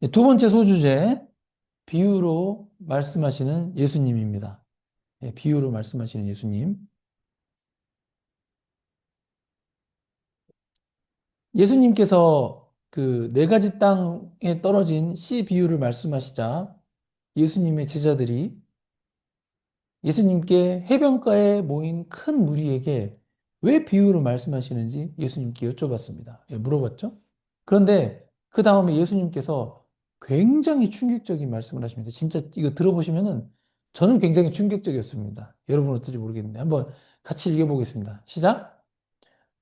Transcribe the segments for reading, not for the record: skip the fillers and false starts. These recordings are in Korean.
두 번째 소주제, 비유로 말씀하시는 예수님입니다. 비유로 말씀하시는 예수님. 예수님께서 그 네 가지 땅에 떨어진 씨 비유를 말씀하시자 예수님의 제자들이 예수님께 해변가에 모인 큰 무리에게 왜 비유로 말씀하시는지 예수님께 여쭤봤습니다. 물어봤죠? 그런데 그 다음에 예수님께서 굉장히 충격적인 말씀을 하십니다. 진짜 이거 들어보시면은 저는 굉장히 충격적이었습니다. 여러분 어떨지 모르겠는데 한번 같이 읽어보겠습니다. 시작.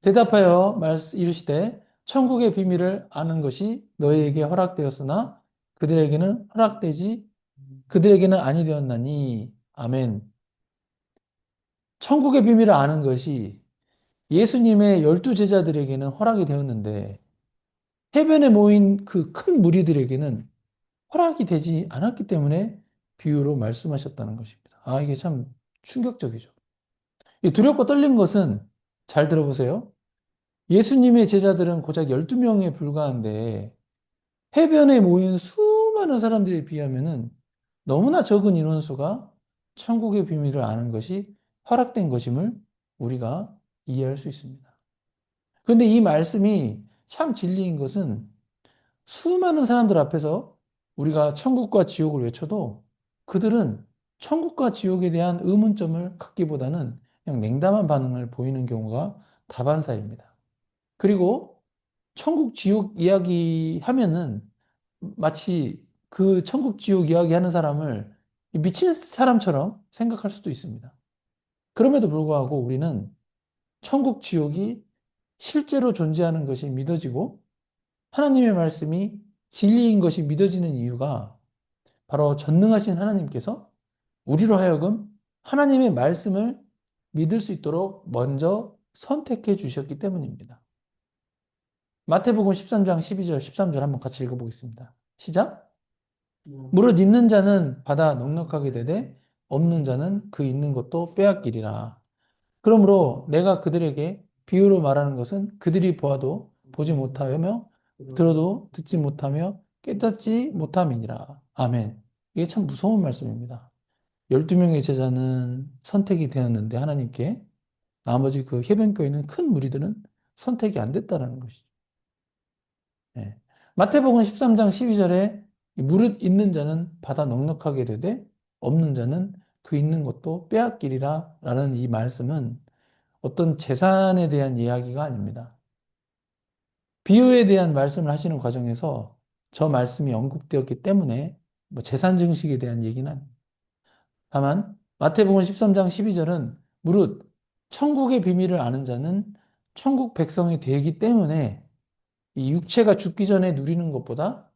대답하여 이르시되 천국의 비밀을 아는 것이 너희에게 허락되었으나 그들에게는 아니 되었나니 아멘. 천국의 비밀을 아는 것이 예수님의 12제자들에게는 허락이 되었는데 해변에 모인 그 큰 무리들에게는 허락이 되지 않았기 때문에 비유로 말씀하셨다는 것입니다. 아, 이게 참 충격적이죠. 이 두렵고 떨린 것은 잘 들어보세요. 예수님의 제자들은 고작 12명에 불과한데 해변에 모인 수많은 사람들에 비하면은 너무나 적은 인원수가 천국의 비밀을 아는 것이 허락된 것임을 우리가 이해할 수 있습니다. 그런데 이 말씀이 참 진리인 것은 수많은 사람들 앞에서 우리가 천국과 지옥을 외쳐도 그들은 천국과 지옥에 대한 의문점을 갖기보다는 그냥 냉담한 반응을 보이는 경우가 다반사입니다. 그리고 천국, 지옥 이야기 하면은 마치 그 천국, 지옥 이야기 하는 사람을 미친 사람처럼 생각할 수도 있습니다. 그럼에도 불구하고 우리는 천국, 지옥이 실제로 존재하는 것이 믿어지고 하나님의 말씀이 진리인 것이 믿어지는 이유가 바로 전능하신 하나님께서 우리로 하여금 하나님의 말씀을 믿을 수 있도록 먼저 선택해 주셨기 때문입니다. 마태복음 13장 12절, 13절 한번 같이 읽어보겠습니다. 시작. 무릇 있는 자는 받아 넉넉하게 되되 없는 자는 그 있는 것도 빼앗기리라. 그러므로 내가 그들에게 비유로 말하는 것은 그들이 보아도 보지 못하며 들어도 듣지 못하며 깨닫지 못함이니라. 아멘. 이게 참 무서운 말씀입니다. 12명의 제자는 선택이 되었는데 하나님께 나머지 그 해변가에 있는 큰 무리들은 선택이 안 됐다는 것이죠. 예. 마태복음 13장 12절에 무릇 있는 자는 받아 넉넉하게 되되 없는 자는 그 있는 것도 빼앗기리라 라는 이 말씀은 어떤 재산에 대한 이야기가 아닙니다. 비유에 대한 말씀을 하시는 과정에서 저 말씀이 언급되었기 때문에 뭐 재산 증식에 대한 얘기는 아닙니다. 다만 마태복음 13장 12절은 무릇 천국의 비밀을 아는 자는 천국 백성이 되기 때문에 이 육체가 죽기 전에 누리는 것보다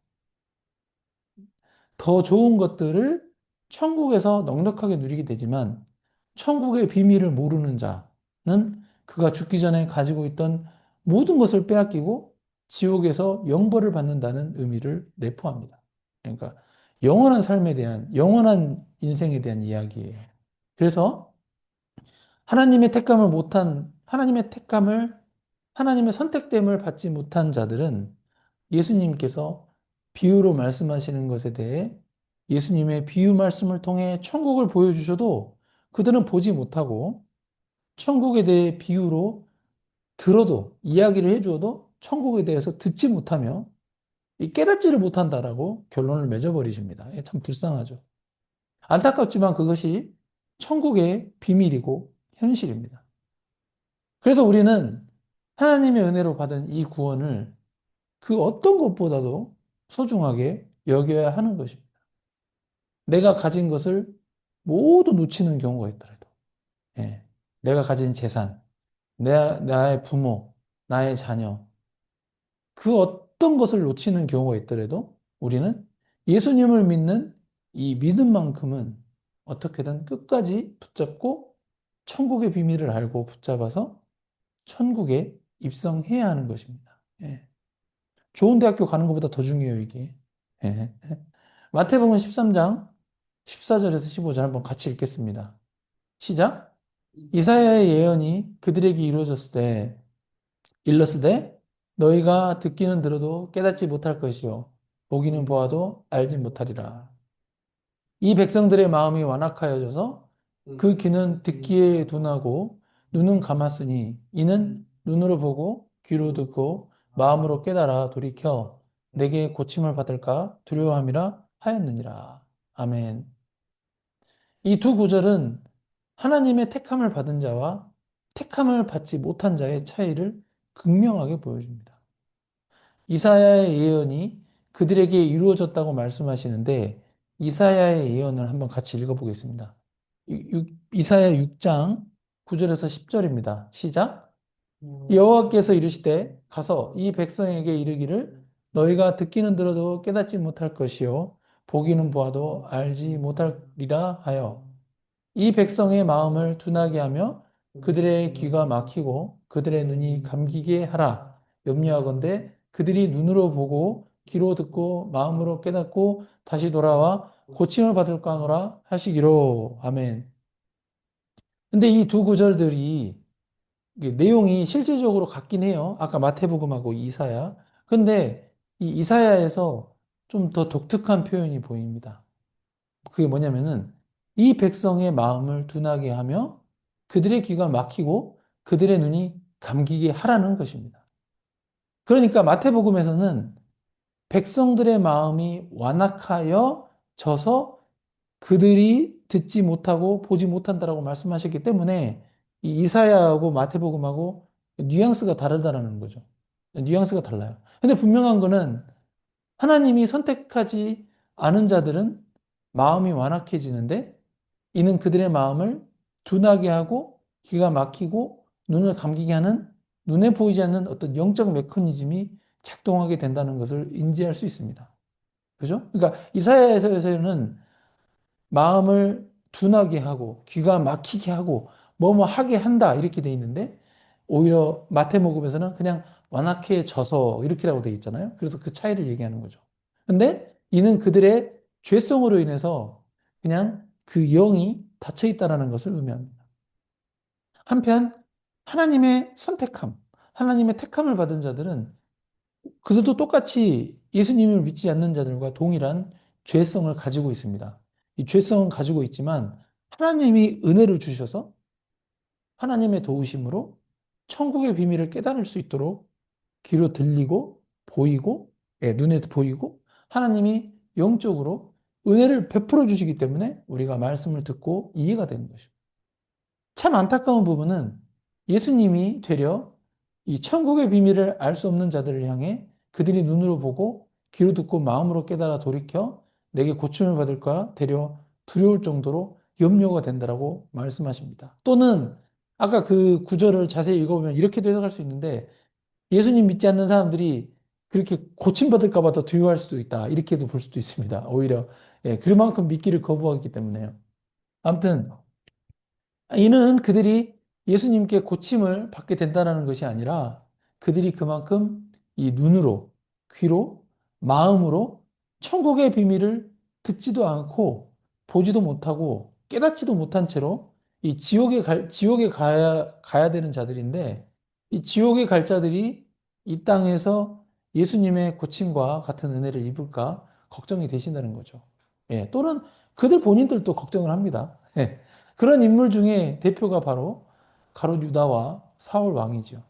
더 좋은 것들을 천국에서 넉넉하게 누리게 되지만 천국의 비밀을 모르는 자는 그가 죽기 전에 가지고 있던 모든 것을 빼앗기고 지옥에서 영벌을 받는다는 의미를 내포합니다. 그러니까 영원한 삶에 대한, 영원한 인생에 대한 이야기예요. 그래서 하나님의 택감을, 하나님의 선택됨을 받지 못한 자들은 예수님께서 비유로 말씀하시는 것에 대해 예수님의 비유 말씀을 통해 천국을 보여주셔도 그들은 보지 못하고 천국에 대해 비유로 들어도 이야기를 해주어도 천국에 대해서 듣지 못하며 깨닫지를 못한다라고 결론을 맺어버리십니다. 참 불쌍하죠. 안타깝지만 그것이 천국의 비밀이고 현실입니다. 그래서 우리는 하나님의 은혜로 받은 이 구원을 그 어떤 것보다도 소중하게 여겨야 하는 것입니다. 내가 가진 것을 모두 놓치는 경우가 있더라도, 예. 내가 가진 재산, 나의 부모, 나의 자녀, 그 어떤 것을 놓치는 경우가 있더라도 우리는 예수님을 믿는 이 믿음만큼은 어떻게든 끝까지 붙잡고 천국의 비밀을 알고 붙잡아서 천국에 입성해야 하는 것입니다. 예. 좋은 대학교 가는 것보다 더 중요해요, 이게. 예. 마태복음 13장 14절에서 15절 한번 같이 읽겠습니다. 시작. 이사야의 예언이 그들에게 이루어졌을 때 일렀으되 너희가 듣기는 들어도 깨닫지 못할 것이요 보기는 보아도 알지 못하리라. 이 백성들의 마음이 완악하여져서 그 귀는 듣기에 둔하고 눈은 감았으니 이는 눈으로 보고 귀로 듣고 마음으로 깨달아 돌이켜 내게 고침을 받을까 두려워함이라 하였느니라. 아멘. 이 두 구절은 하나님의 택함을 받은 자와 택함을 받지 못한 자의 차이를 극명하게 보여줍니다. 이사야의 예언이 그들에게 이루어졌다고 말씀하시는데 이사야의 예언을 한번 같이 읽어보겠습니다. 이사야 6장 9절에서 10절입니다. 시작. 여호와께서 이르시되 가서 이 백성에게 이르기를 너희가 듣기는 들어도 깨닫지 못할 것이요 보기는 보아도 알지 못하리라 하여 이 백성의 마음을 둔하게 하며 그들의 귀가 막히고 그들의 눈이 감기게 하라. 염려하건대 그들이 눈으로 보고 귀로 듣고 마음으로 깨닫고 다시 돌아와 고침을 받을까 하노라 하시기로. 아멘. 근데 이 두 구절들이 이게 내용이 실질적으로 같긴 해요. 아까 마태복음하고 이사야. 근데 이 이사야에서 좀 더 독특한 표현이 보입니다. 그게 뭐냐면은 이 백성의 마음을 둔하게 하며 그들의 귀가 막히고 그들의 눈이 감기게 하라는 것입니다. 그러니까 마태복음에서는 백성들의 마음이 완악하여 져서 그들이 듣지 못하고 보지 못한다라고 말씀하셨기 때문에 이 이사야하고 마태복음하고 뉘앙스가 다르다라는 거죠. 뉘앙스가 달라요. 근데 분명한 거는 하나님이 선택하지 않은 자들은 마음이 완악해지는데 이는 그들의 마음을 둔하게 하고 귀가 막히고 눈을 감기게 하는 눈에 보이지 않는 어떤 영적 메커니즘이 작동하게 된다는 것을 인지할 수 있습니다. 그죠? 그러니까 이사야에서는 마음을 둔하게 하고 귀가 막히게 하고 뭐뭐 하게 한다 이렇게 돼 있는데 오히려 마태복음에서는 그냥 완악해져서 이렇게라고 돼 있잖아요. 그래서 그 차이를 얘기하는 거죠. 근데 이는 그들의 죄성으로 인해서 그냥 그 영이 닫혀 있다라는 것을 의미합니다. 한편 하나님의 선택함, 하나님의 택함을 받은 자들은 그들도 똑같이 예수님을 믿지 않는 자들과 동일한 죄성을 가지고 있습니다. 이 죄성은 가지고 있지만 하나님이 은혜를 주셔서 하나님의 도우심으로 천국의 비밀을 깨달을 수 있도록 귀로 들리고 보이고 눈에 보이고 하나님이 영적으로 은혜를 베풀어 주시기 때문에 우리가 말씀을 듣고 이해가 되는 것입니다. 참 안타까운 부분은 예수님이 되려 이 천국의 비밀을 알 수 없는 자들을 향해 그들이 눈으로 보고 귀로 듣고 마음으로 깨달아 돌이켜 내게 고침을 받을까 되려 두려울 정도로 염려가 된다라고 말씀하십니다. 또는 아까 그 구절을 자세히 읽어보면 이렇게도 해석할 수 있는데 예수님 믿지 않는 사람들이 그렇게 고침받을까 봐 더 두려워할 수도 있다. 이렇게도 볼 수도 있습니다. 오히려 그만큼 믿기를 거부하기 때문에요. 아무튼 이는 그들이 예수님께 고침을 받게 된다는 것이 아니라 그들이 그만큼 이 눈으로, 귀로, 마음으로 천국의 비밀을 듣지도 않고 보지도 못하고 깨닫지도 못한 채로 이 지옥에 가야 되는 자들인데 이 지옥에 갈 자들이 이 땅에서 예수님의 고침과 같은 은혜를 입을까 걱정이 되신다는 거죠. 또는 그들 본인들도 걱정을 합니다. 그런 인물 중에 대표가 바로 가룟 유다와 사울 왕이죠.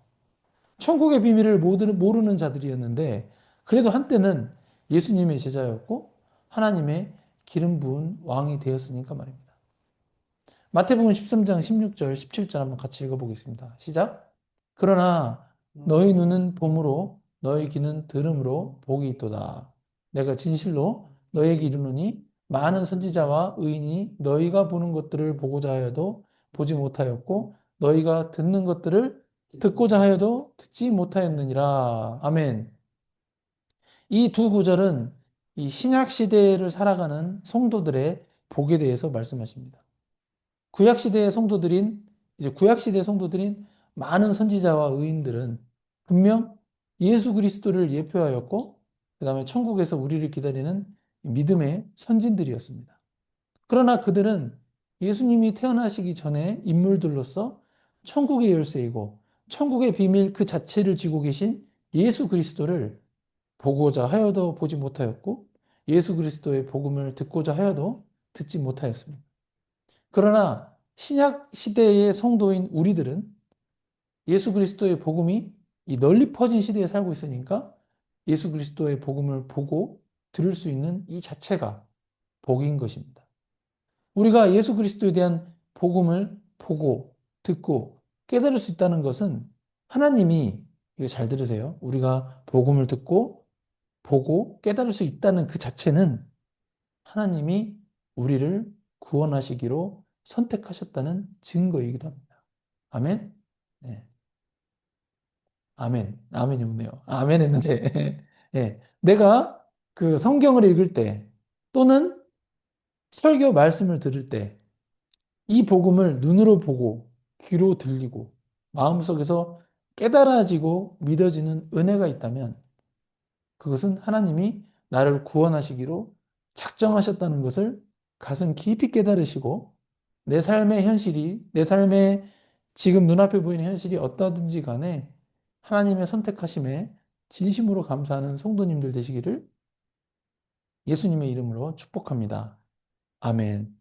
천국의 비밀을 모르는 자들이었는데 그래도 한때는 예수님의 제자였고 하나님의 기름 부은 왕이 되었으니까 말입니다. 마태복음 13장 16절, 17절 한번 같이 읽어보겠습니다. 시작. 그러나 너희 눈은 봄으로 너희 귀는 들음으로 복이 있도다. 내가 진실로 너희에게 이르노니 많은 선지자와 의인이 너희가 보는 것들을 보고자 하여도 보지 못하였고 너희가 듣는 것들을 듣고자 하여도 듣지 못하였느니라. 아멘. 이 두 구절은 이 신약 시대를 살아가는 성도들의 복에 대해서 말씀하십니다. 구약 시대의 성도들인 많은 선지자와 의인들은 분명 예수 그리스도를 예표하였고 그다음에 천국에서 우리를 기다리는 믿음의 선진들이었습니다. 그러나 그들은 예수님이 태어나시기 전에 인물들로서 천국의 열쇠이고 천국의 비밀 그 자체를 쥐고 계신 예수 그리스도를 보고자 하여도 보지 못하였고 예수 그리스도의 복음을 듣고자 하여도 듣지 못하였습니다. 그러나 신약 시대의 성도인 우리들은 예수 그리스도의 복음이 이 널리 퍼진 시대에 살고 있으니까 예수 그리스도의 복음을 보고 들을 수 있는 이 자체가 복인 것입니다. 우리가 예수 그리스도에 대한 복음을 보고 듣고 깨달을 수 있다는 것은 하나님이, 이거 잘 들으세요. 우리가 복음을 듣고 보고 깨달을 수 있다는 그 자체는 하나님이 우리를 구원하시기로 선택하셨다는 증거이기도 합니다. 아멘? 네. 아멘. 아멘이 없네요. 아멘 했는데, 예. 내가 그 성경을 읽을 때 또는 설교 말씀을 들을 때 이 복음을 눈으로 보고 귀로 들리고 마음속에서 깨달아지고 믿어지는 은혜가 있다면 그것은 하나님이 나를 구원하시기로 작정하셨다는 것을 가슴 깊이 깨달으시고 내 삶의 현실이, 내 삶의 지금 눈앞에 보이는 현실이 어떠든지 간에 하나님의 선택하심에 진심으로 감사하는 성도님들 되시기를 예수님의 이름으로 축복합니다. 아멘.